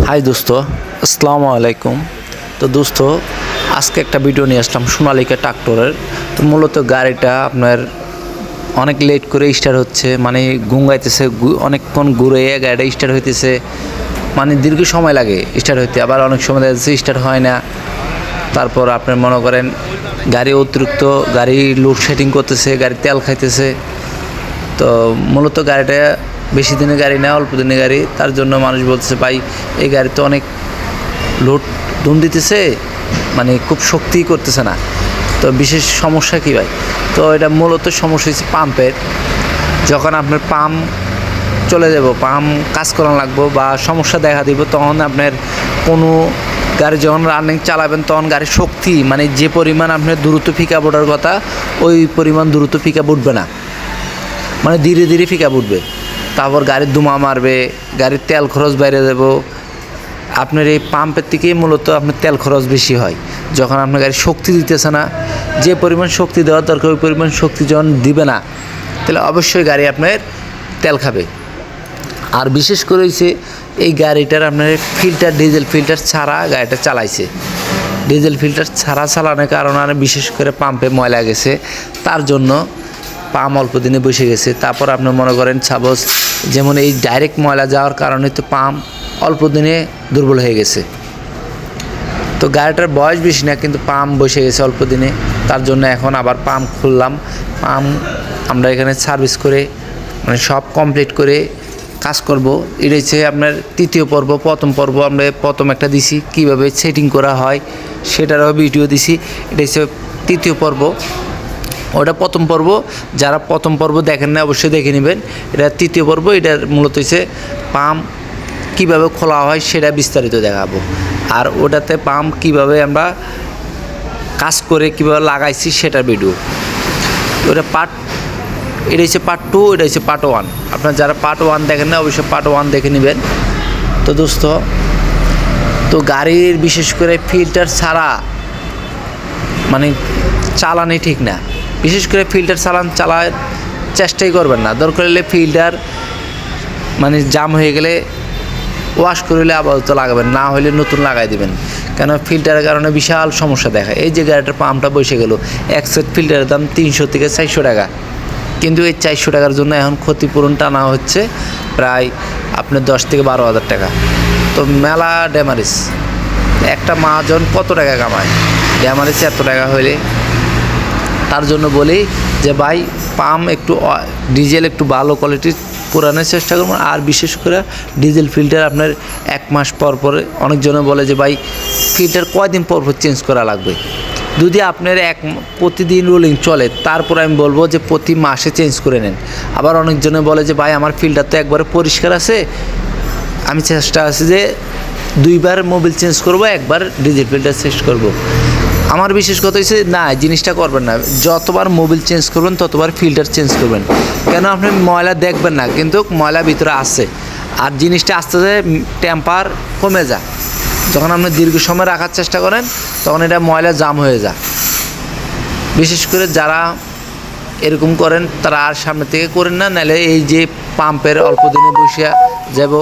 High দোস্ত, আসসালামু আলাইকুম। তো দোস্ত, আজকে একটা ভিডিও নিয়ে আসলাম সোনালিকা ট্রাক্টরের। তো মূলত গাড়িটা আপনার অনেক লেট করে স্টার্ট হচ্ছে, মানে গুঙ্গাইতেছে, অনেকক্ষণ ঘুরে গাড়িটা স্টার্ট হইতেছে, মানে দীর্ঘ সময় লাগে স্টার্ট হইতে। আবার অনেক সময় দেখা যাচ্ছে স্টার্ট হয় না। তারপর আপনার মনে করেন গাড়ি অতিরিক্ত গাড়ি লোডশেডিং করতেছে, গাড়ি তেল খাইতেছে। তো মূলত গাড়িটা বেশি দিনের গাড়ি না, অল্প দিনের গাড়ি। তার জন্য মানুষ বলতেছে ভাই এই গাড়িতে অনেক লোড দুম দিতেছে, মানে খুব শক্তি করতেছে না। তো বিশেষ সমস্যা কী ভাই? তো এটা মূলত সমস্যা হচ্ছে পাম্পের। যখন আপনার পাম্প চলে যাব, পাম্প কাজ করা লাগবো বা সমস্যা দেখা দিব, তখন আপনার কোনো গাড়ি যখন রানিং চালাবেন তখন গাড়ির শক্তি, মানে যে পরিমাণ আপনার দ্রুত পিকআপ ওঠার কথা ওই পরিমাণ দ্রুত পিকআপ উঠবে না, মানে ধীরে ধীরে পিকআপ উঠবে। তারপর গাড়ির ধোঁয়া মারবে, গাড়ির তেল খরচ বাইরে যাব। আপনার এই পাম্পের থেকেই মূলত আপনার তেল খরচ বেশি হয়। যখন আপনার গাড়ি শক্তি দিতেছে না, যে পরিমাণ শক্তি দেওয়ার দরকার ওই পরিমাণ শক্তি যখন দিবে না, তাহলে অবশ্যই গাড়ি আপনার তেল খাবে। আর বিশেষ করে হচ্ছে এই গাড়িটার আপনার ফিল্টার, ডিজেল ফিল্টার ছাড়া গাড়িটা চালাইছে। ডিজেল ফিল্টার ছাড়া চালানোর কারণে আর বিশেষ করে পাম্পে ময়লা গেছে, তার জন্য পাম্প অল্প দিনে বসে গেছে। তারপর আপনি মনে করেন সাপোজ যেমন এই ডাইরেক্ট ময়লা যাওয়ার কারণে তো পাম্প অল্প দিনে দুর্বল হয়ে গেছে। তো গাড়িটার বয়স বেশি না, কিন্তু পাম্প বসে গেছে অল্প দিনে। তার জন্য এখন আবার পাম্প খুললাম। পাম্প আমরা এখানে সার্ভিস করে মানে সব কমপ্লিট করে কাজ করব। এটা হচ্ছে আপনার তৃতীয় পর্ব। প্রথম পর্ব আমরা প্রথম একটা দিছি, কীভাবে সেটিং করা হয় সেটারও ভিডিও দিছি। এটা হচ্ছে তৃতীয় পর্ব, ওটা প্রথম পর্ব। যারা প্রথম পর্ব দেখেন না অবশ্যই দেখে নেবেন। এটা তৃতীয় পর্ব। এটার মূলত হচ্ছে পাম্প কীভাবে খোলা হয় সেটা বিস্তারিত দেখাবো। আর ওটাতে পাম্প কীভাবে আমরা কাজ করে কীভাবে লাগাইছি সেটার ভিডিও। ওটা এটা হচ্ছে পার্ট 2, এটা হচ্ছে পার্ট 1। আপনার যারা পার্ট 1 দেখেন না অবশ্যই পার্ট 1 দেখে নেবেন। তো দোস্ত, তো গাড়ির বিশেষ করে ফিল্টার ছাড়া মানে চালানি ঠিক না। বিশেষ করে ফিল্টার চালার চেষ্টাই করবেন না। দরকার হলে ফিল্টার মানে জাম হয়ে গেলে ওয়াশ করলে আপাতত লাগাবেন, না হলে নতুন লাগাই দেবেন। কেন ফিল্টারের কারণে বিশাল সমস্যা দেখায়। এই যে গাড়িটার পাম্পটা বসে গেল, এক সেট ফিল্টারের দাম 300 থেকে 400 টাকা, কিন্তু এই 400 টাকার জন্য এখন ক্ষতিপূরণ টানা হচ্ছে প্রায় আপনার 10 থেকে 12 হাজার টাকা। তো মেলা ড্যামারেজ। একটা মাহাজন কত টাকা কামায় ড্যামারেজ এত টাকা হইলে? তার জন্য বলি যে ভাই পাম্প একটু ডিজেল একটু ভালো কোয়ালিটির পুরানোর চেষ্টা করবেন। আর বিশেষ করে ডিজেল ফিল্টার আপনার 1 মাস পর পরে, অনেকজনে বলে যে ভাই ফিল্টার কয়দিন পর পর চেঞ্জ করা লাগবে। যদি আপনার প্রতিদিন রোলিং চলে তারপর আমি বলবো যে প্রতি মাসে চেঞ্জ করে নেন। আবার অনেকজনে বলে যে ভাই আমার ফিল্টার তো একবারে পরিষ্কার আছে, আমি চেষ্টা আছে যে 2 বার মোবিল চেঞ্জ করব, 1 বার ডিজেল ফিল্টার চেঞ্জ করব। আমার বিশেষ কথা হচ্ছে না, জিনিসটা করবেন না। যতবার মোবিল চেঞ্জ করবেন ততবার ফিল্টার চেঞ্জ করবেন। কেন আপনি ময়লা দেখবেন না, কিন্তু ময়লা ভিতরে আছে। আর জিনিসটা আস্তে আস্তে টেম্পার কমে যায়। যখন আপনি দীর্ঘ সময় রাখার চেষ্টা করেন তখন এটা ময়লা জাম হয়ে যায়। বিশেষ করে যারা এরকম করেন তারা আর সামনে থেকে করেন না, নাহলে এই যে পাম্পের অল্প দিনে বসিয়া যাব